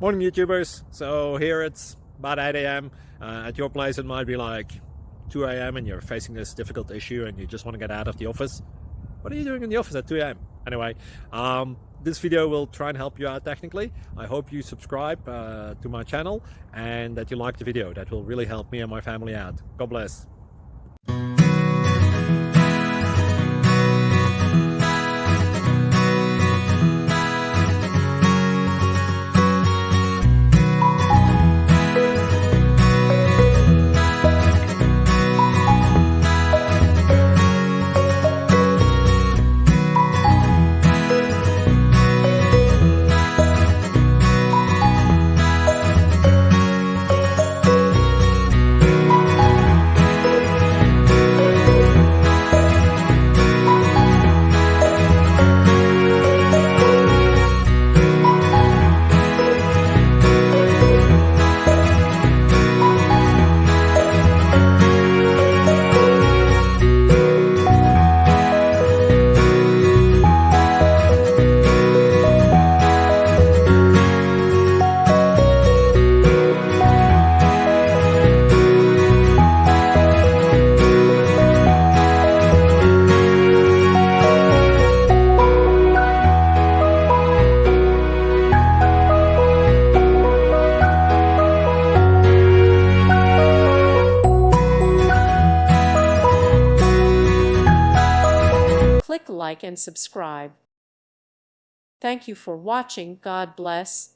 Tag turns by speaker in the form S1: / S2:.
S1: Morning YouTubers. So here it's about 8 a.m. At your place it might be like 2 a.m. and you're facing this difficult issue and you just want to get out of the office. What are you doing in the office at 2 a.m.? Anyway, this video will try and help you out technically. I hope you subscribe to my channel and that you like the video. That will really help me and my family out. God bless.
S2: Click like and subscribe. Thank you for watching. God bless.